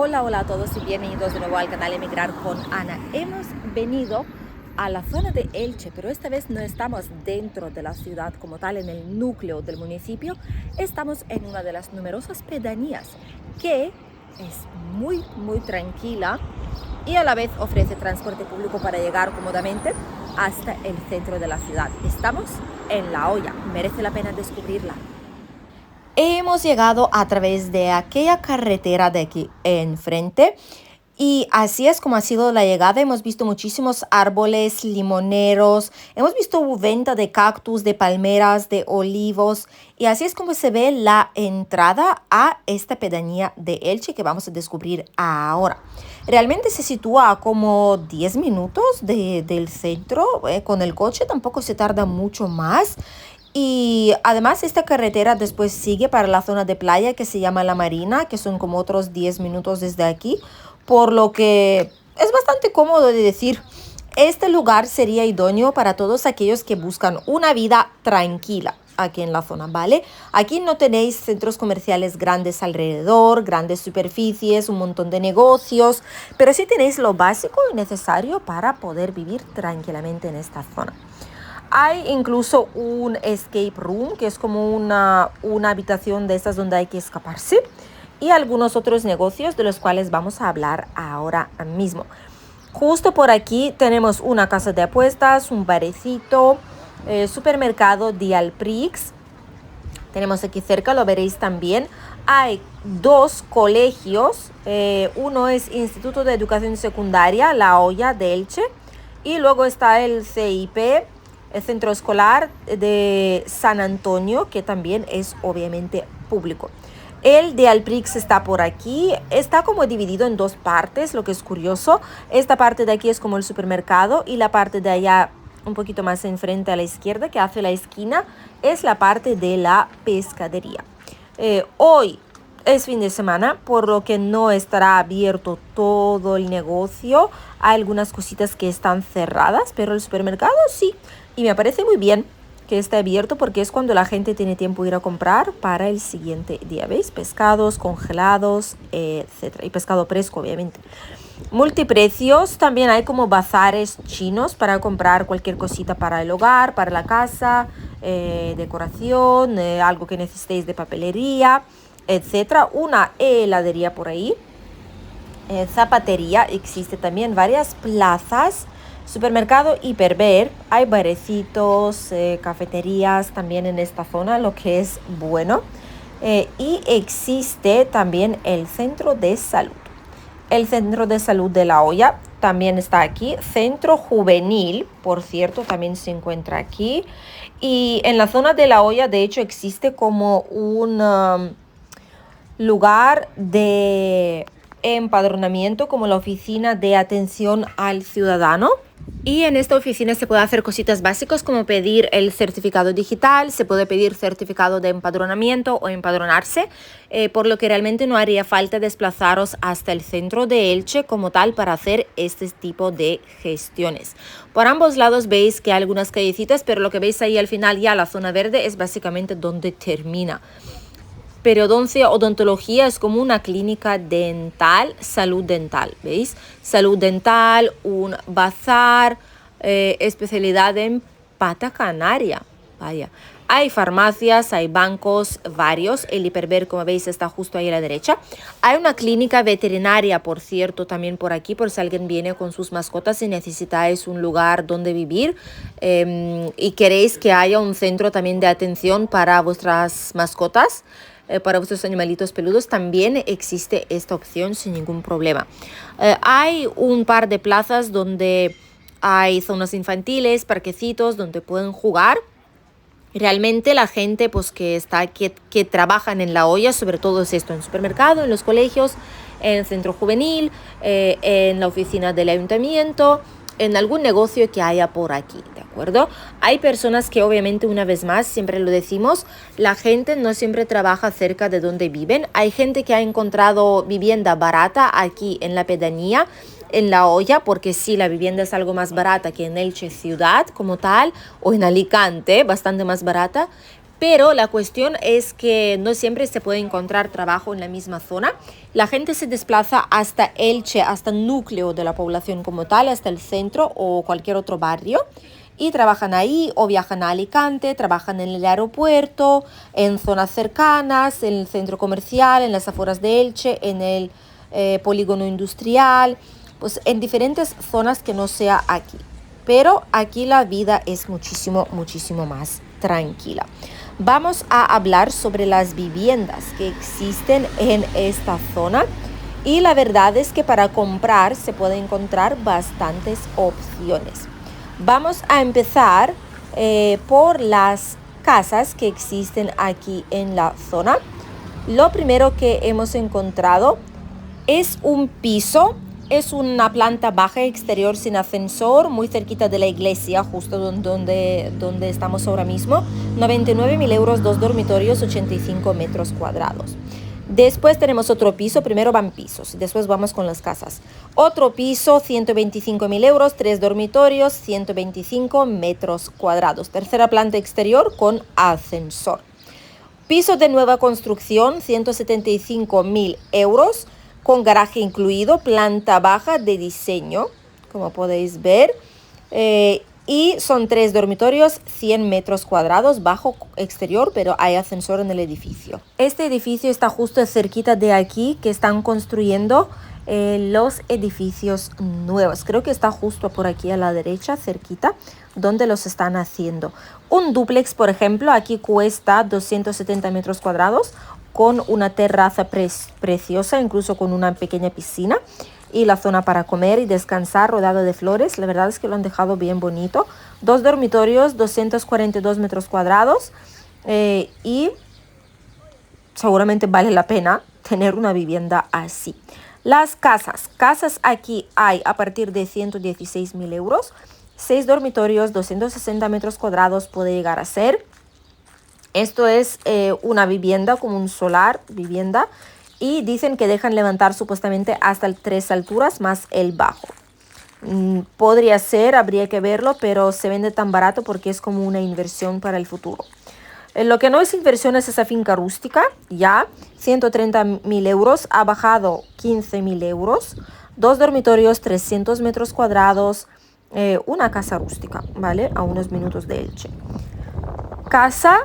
Hola, hola a todos y bienvenidos de nuevo al canal Emigrar con Ana. Hemos venido a la zona de Elche, pero esta vez no estamos dentro de la ciudad como tal, en el núcleo del municipio. Estamos en una de las numerosas pedanías que es muy tranquila y a la vez ofrece transporte público para llegar cómodamente hasta el centro de la ciudad. Estamos en La Hoya, merece la pena descubrirla. Hemos llegado a través de aquella carretera de aquí enfrente y así es como ha sido la llegada. Hemos visto muchísimos árboles limoneros, hemos visto venta de cactus, de palmeras, de olivos y así es como se ve la entrada a esta pedanía de Elche que vamos a descubrir ahora. Realmente se sitúa a como 10 minutos del centro, con el coche tampoco se tarda mucho más. Y además esta carretera después sigue para la zona de playa que se llama La Marina, que son como otros 10 minutos desde aquí, por lo que es bastante cómodo de decir. Este lugar sería idóneo para todos aquellos que buscan una vida tranquila aquí en la zona, ¿vale? Aquí no tenéis centros comerciales grandes alrededor, grandes superficies, un montón de negocios, pero sí tenéis lo básico y necesario para poder vivir tranquilamente en esta zona. Hay incluso un escape room, que es como una habitación de estas donde hay que escaparse, y algunos otros negocios de los cuales vamos a hablar ahora mismo. Justo por aquí tenemos una casa de apuestas, un barecito, supermercado Dialprix. Tenemos aquí cerca, lo veréis también. Hay dos colegios, uno es Instituto de Educación Secundaria, La Hoya de Elche, y luego está el CIP, el Centro Escolar de San Antonio, que también es obviamente público. El de Alprix está por aquí, está como dividido en dos partes, lo que es curioso. Esta parte de aquí es como el supermercado y la parte de allá, un poquito más enfrente a la izquierda, que hace la esquina, es la parte de la pescadería. Hoy es fin de semana, por lo que no estará abierto todo el negocio. Hay algunas cositas que están cerradas, pero el supermercado sí. Y me parece muy bien que esté abierto porque es cuando la gente tiene tiempo de ir a comprar para el siguiente día. ¿Veis? Pescados congelados, etcétera. Y pescado fresco, obviamente. Multiprecios. También hay como bazares chinos para comprar cualquier cosita para el hogar, para la casa, decoración, algo que necesitéis de papelería, etcétera. Una heladería por ahí. Zapatería. Existe también varias plazas. Supermercado Hiperver, hay barecitos, cafeterías también en esta zona, lo que es bueno. Y existe también el centro de salud. El centro de salud de La Hoya también está aquí. Centro juvenil, por cierto, también se encuentra aquí. Y en la zona de La Hoya, de hecho, existe como un lugar de empadronamiento, como la oficina de atención al ciudadano. Y en esta oficina se puede hacer cositas básicas como pedir el certificado digital, se puede pedir certificado de empadronamiento o empadronarse, por lo que realmente no haría falta desplazaros hasta el centro de Elche como tal para hacer este tipo de gestiones. Por ambos lados veis que hay algunas callecitas, pero lo que veis ahí al final ya la zona verde es básicamente donde termina. Periodoncia odontología es como una clínica dental, salud dental, ¿veis? Salud dental, un bazar, especialidad en pata canaria, vaya. Hay farmacias, hay bancos, varios. El Hiperver, como veis, está justo ahí a la derecha. Hay una clínica veterinaria, por cierto, también por aquí, por si alguien viene con sus mascotas y necesitáis un lugar donde vivir y queréis que haya un centro también de atención para vuestras mascotas. Para vuestros animalitos peludos también existe esta opción sin ningún problema. Hay un par de plazas donde hay zonas infantiles, parquecitos donde pueden jugar. Realmente la gente pues que trabajan en La Hoya, sobre todo es esto, en supermercado, en los colegios, en el centro juvenil, en la oficina del ayuntamiento, en algún negocio que haya por aquí, ¿de acuerdo? Hay personas que obviamente, una vez más, siempre lo decimos, la gente no siempre trabaja cerca de donde viven. Hay gente que ha encontrado vivienda barata aquí en la pedanía, en La Hoya, porque sí, la vivienda es algo más barata que en Elche ciudad como tal, o en Alicante, bastante más barata, Pero la cuestión es que no siempre se puede encontrar trabajo en la misma zona. La gente se desplaza hasta Elche, hasta el núcleo de la población como tal, hasta el centro o cualquier otro barrio. Y trabajan ahí o viajan a Alicante, trabajan en el aeropuerto, en zonas cercanas, en el centro comercial, en las afueras de Elche, en el polígono industrial, pues en diferentes zonas que no sea aquí. Pero aquí la vida es muchísimo, muchísimo más tranquila. Vamos a hablar sobre las viviendas que existen en esta zona y la verdad es que para comprar se puede encontrar bastantes opciones. Vamos a empezar por las casas que existen aquí en la zona. Lo primero que hemos encontrado es un piso. Es una planta baja exterior sin ascensor, muy cerquita de la iglesia, justo donde estamos ahora mismo. 99.000 euros, 2 dormitorios, 85 metros cuadrados. Después tenemos otro piso, primero van pisos, después vamos con las casas. Otro piso, 125.000 euros, 3 dormitorios, 125 metros cuadrados. Tercera planta exterior con ascensor. Piso de nueva construcción, 175.000 euros. Con garaje incluido, planta baja de diseño, como podéis ver, y son 3 dormitorios, 100 metros cuadrados, bajo exterior, pero hay ascensor en el edificio. Este edificio está justo cerquita de aquí, que están construyendo los edificios nuevos. Creo que está justo por aquí a la derecha, cerquita, donde los están haciendo. Un dúplex, por ejemplo, aquí cuesta 270 metros cuadrados, con una terraza preciosa, incluso con una pequeña piscina y la zona para comer y descansar rodeado de flores. La verdad es que lo han dejado bien bonito. 2 dormitorios, 242 metros cuadrados y seguramente vale la pena tener una vivienda así. Las casas aquí hay a partir de 116.000 euros. 6 dormitorios, 260 metros cuadrados puede llegar a ser. Esto es una vivienda, como un solar vivienda, y dicen que dejan levantar supuestamente hasta 3 alturas más el bajo. Podría ser, habría que verlo, pero se vende tan barato porque es como una inversión para el futuro. Lo que no es inversión es esa finca rústica, ya, 130.000 euros, ha bajado 15.000 euros, 2 dormitorios, 300 metros cuadrados, una casa rústica, ¿vale? A unos minutos de Elche. Casa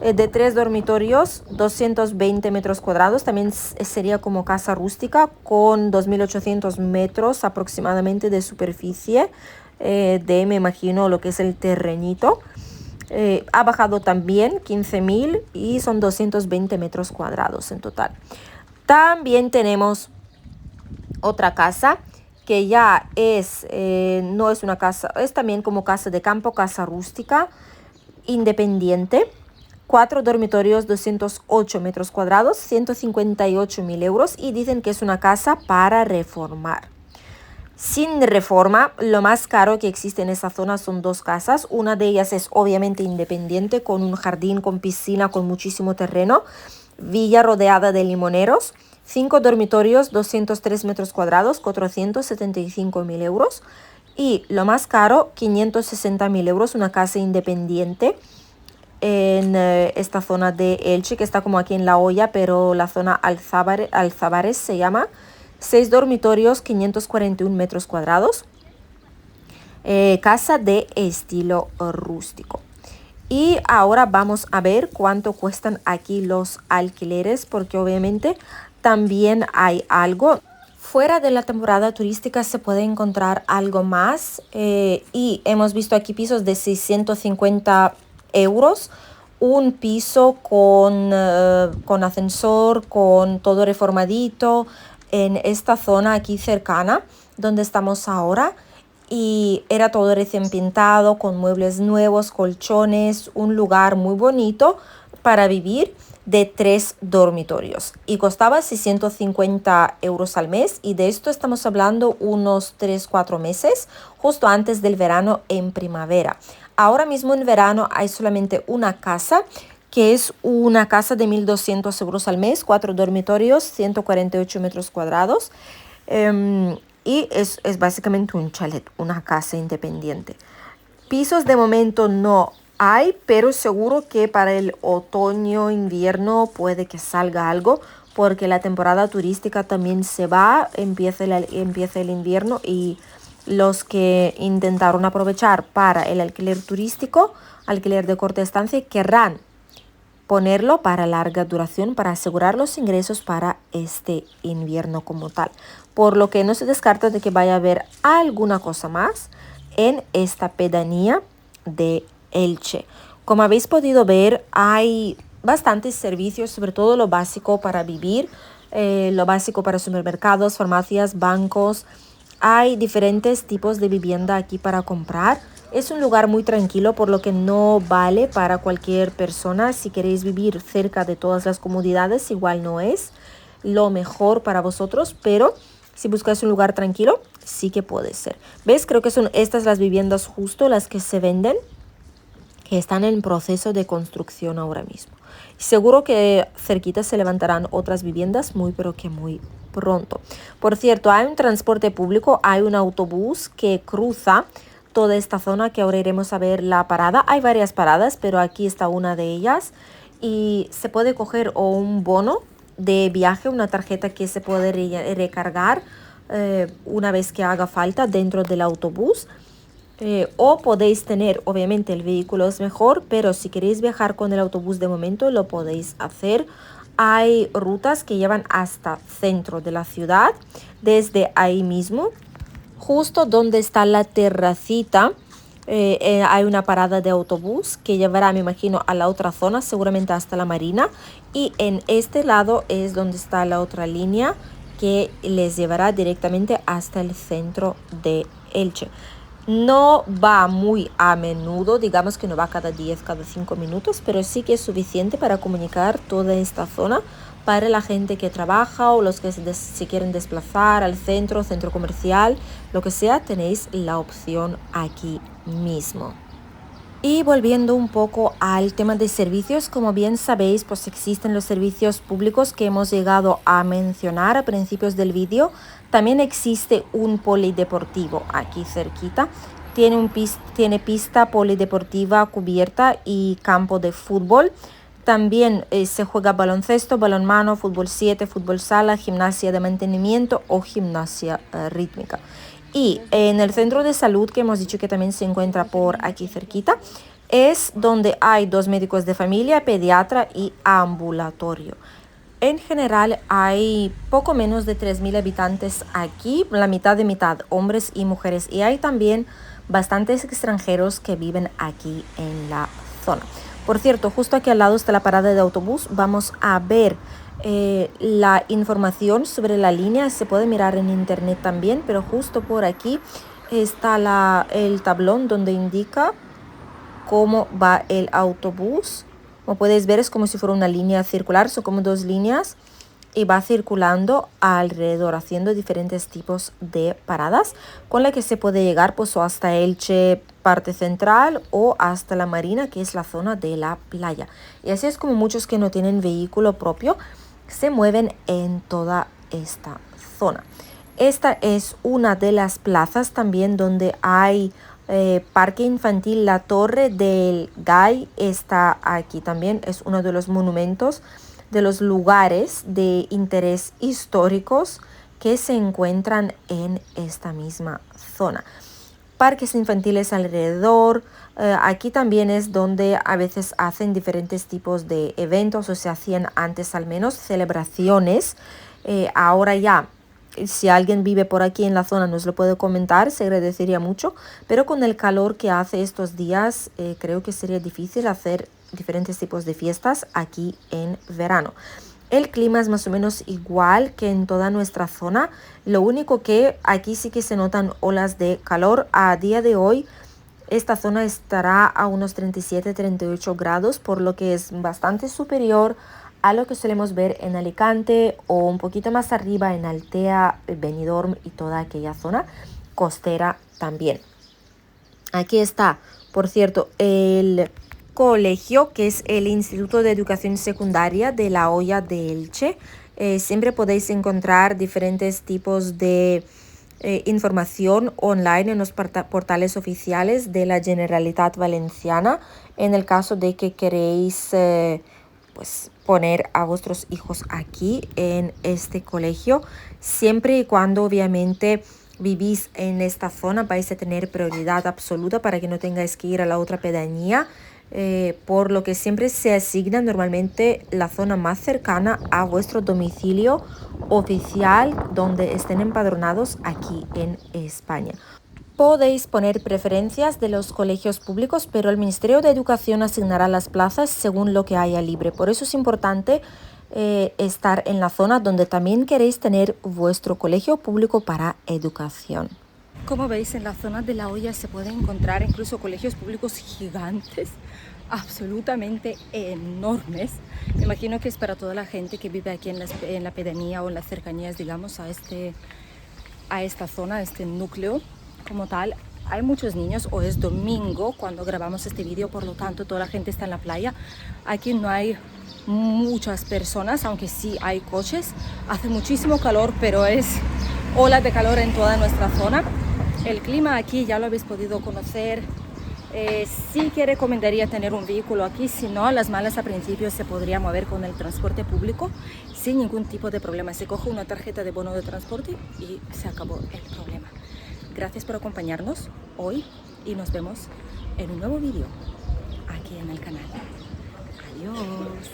de 3 dormitorios, 220 metros cuadrados, también sería como casa rústica con 2.800 metros aproximadamente de superficie me imagino lo que es el terrenito. Ha bajado también 15.000 y son 220 metros cuadrados en total. También tenemos otra casa que ya es, no es una casa, es también como casa de campo, casa rústica, independiente. 4 dormitorios, 208 metros cuadrados, 158.000 euros y dicen que es una casa para reformar. Sin reforma, lo más caro que existe en esa zona son 2 casas. Una de ellas es obviamente independiente, con un jardín, con piscina, con muchísimo terreno. Villa rodeada de limoneros. 5 dormitorios, 203 metros cuadrados, 475.000 euros. Y lo más caro, 560.000 euros, una casa independiente en esta zona de Elche, que está como aquí en La Hoya, pero la zona Alzabares se llama. 6 dormitorios, 541 metros cuadrados. Casa de estilo rústico. Y ahora vamos a ver cuánto cuestan aquí los alquileres, porque obviamente también hay algo. Fuera de la temporada turística se puede encontrar algo más y hemos visto aquí pisos de 650 euros, un piso con ascensor, con todo reformadito en esta zona aquí cercana donde estamos ahora, y era todo recién pintado con muebles nuevos, colchones, un lugar muy bonito para vivir, de 3 dormitorios y costaba 650 euros al mes, y de esto estamos hablando unos 3-4 meses, justo antes del verano, en primavera. Ahora mismo en verano hay solamente una casa, que es una casa de 1.200 euros al mes, 4 dormitorios, 148 metros cuadrados, y es básicamente un chalet, una casa independiente. Pisos de momento no hay, pero seguro que para el otoño, invierno puede que salga algo, porque la temporada turística también se va, empieza el invierno y los que intentaron aprovechar para el alquiler turístico, alquiler de corta estancia, querrán ponerlo para larga duración para asegurar los ingresos para este invierno como tal. Por lo que no se descarta de que vaya a haber alguna cosa más en esta pedanía de Elche. Como habéis podido ver, hay bastantes servicios, sobre todo lo básico para vivir, lo básico para supermercados, farmacias, bancos. Hay diferentes tipos de vivienda aquí para comprar. Es un lugar muy tranquilo, por lo que no vale para cualquier persona. Si queréis vivir cerca de todas las comodidades, igual no es lo mejor para vosotros, pero si buscáis un lugar tranquilo, sí que puede ser. ¿Ves? Creo que son estas las viviendas justo las que se venden, que están en proceso de construcción ahora mismo. Seguro que cerquita se levantarán otras viviendas muy, pero que muy pronto. Por cierto, hay un transporte público, hay un autobús que cruza toda esta zona, que ahora iremos a ver la parada. Hay varias paradas, pero aquí está una de ellas y se puede coger o un bono de viaje, una tarjeta que se puede recargar una vez que haga falta dentro del autobús. O podéis tener, obviamente el vehículo es mejor, pero si queréis viajar con el autobús de momento lo podéis hacer. Hay rutas que llevan hasta centro de la ciudad, desde ahí mismo, justo donde está la terracita. Hay una parada de autobús que llevará, me imagino, a la otra zona, seguramente hasta la Marina. Y en este lado es donde está la otra línea que les llevará directamente hasta el centro de Elche. No va muy a menudo, digamos que no va cada 10, cada 5 minutos, pero sí que es suficiente para comunicar toda esta zona para la gente que trabaja o los que se quieren desplazar al centro, centro comercial, lo que sea, tenéis la opción aquí mismo. Y volviendo un poco al tema de servicios, como bien sabéis, pues existen los servicios públicos que hemos llegado a mencionar a principios del vídeo. También existe un polideportivo aquí cerquita. Tiene pista polideportiva cubierta y campo de fútbol. También se juega baloncesto, balonmano, fútbol 7, fútbol sala, gimnasia de mantenimiento o gimnasia rítmica. Y en el centro de salud, que hemos dicho que también se encuentra por aquí cerquita, es donde hay 2 médicos de familia, pediatra y ambulatorio. En general hay poco menos de 3.000 habitantes aquí, la mitad de mitad, hombres y mujeres. Y hay también bastantes extranjeros que viven aquí en la zona. Por cierto, justo aquí al lado está la parada de autobús. Vamos a ver la información sobre la línea. Se puede mirar en internet también, pero justo por aquí está el tablón donde indica cómo va el autobús. Como puedes ver, es como si fuera una línea circular, son como 2 líneas y va circulando alrededor, haciendo diferentes tipos de paradas, con la que se puede llegar pues o hasta Elche, parte central, o hasta la Marina, que es la zona de la playa. Y así es como muchos que no tienen vehículo propio se mueven en toda esta zona. Esta es una de las plazas también donde hay parque infantil. La Torre del Gay está aquí también, es uno de los monumentos, de los lugares de interés históricos que se encuentran en esta misma zona. Parques infantiles alrededor. Aquí también es donde a veces hacen diferentes tipos de eventos, o se hacían antes al menos celebraciones. Ahora ya, si alguien vive por aquí en la zona nos lo puede comentar, se agradecería mucho, pero con el calor que hace estos días creo que sería difícil hacer diferentes tipos de fiestas aquí en verano. El clima es más o menos igual que en toda nuestra zona, lo único que aquí sí que se notan olas de calor. A día de hoy esta zona estará a unos 37-38 grados, por lo que es bastante superior a lo que solemos ver en Alicante o un poquito más arriba en Altea, Benidorm y toda aquella zona costera también. Aquí está, por cierto, el colegio, que es el Instituto de Educación Secundaria de La Hoya de Elche. Siempre podéis encontrar diferentes tipos de información online en los portales oficiales de la Generalitat Valenciana en el caso de que queréis pues poner a vuestros hijos aquí en este colegio, siempre y cuando obviamente vivís en esta zona vais a tener prioridad absoluta para que no tengáis que ir a la otra pedanía, por lo que siempre se asigna normalmente la zona más cercana a vuestro domicilio oficial donde estén empadronados aquí en España. Podéis poner preferencias de los colegios públicos, pero el Ministerio de Educación asignará las plazas según lo que haya libre. Por eso es importante estar en la zona donde también queréis tener vuestro colegio público para educación. Como veis, en la zona de La Hoya se pueden encontrar incluso colegios públicos gigantes, absolutamente enormes. Me imagino que es para toda la gente que vive aquí en la pedanía o en las cercanías, digamos, a esta zona, a este núcleo como tal. Hay muchos niños, hoy es domingo cuando grabamos este vídeo, por lo tanto toda la gente está en la playa. Aquí no hay muchas personas, aunque sí hay coches. Hace muchísimo calor, pero es ola de calor en toda nuestra zona. El clima aquí ya lo habéis podido conocer. Sí que recomendaría tener un vehículo aquí, si no, las malas a principio se podría mover con el transporte público sin ningún tipo de problema. Se coge una tarjeta de bono de transporte y se acabó el problema. Gracias por acompañarnos hoy y nos vemos en un nuevo vídeo aquí en el canal. Adiós.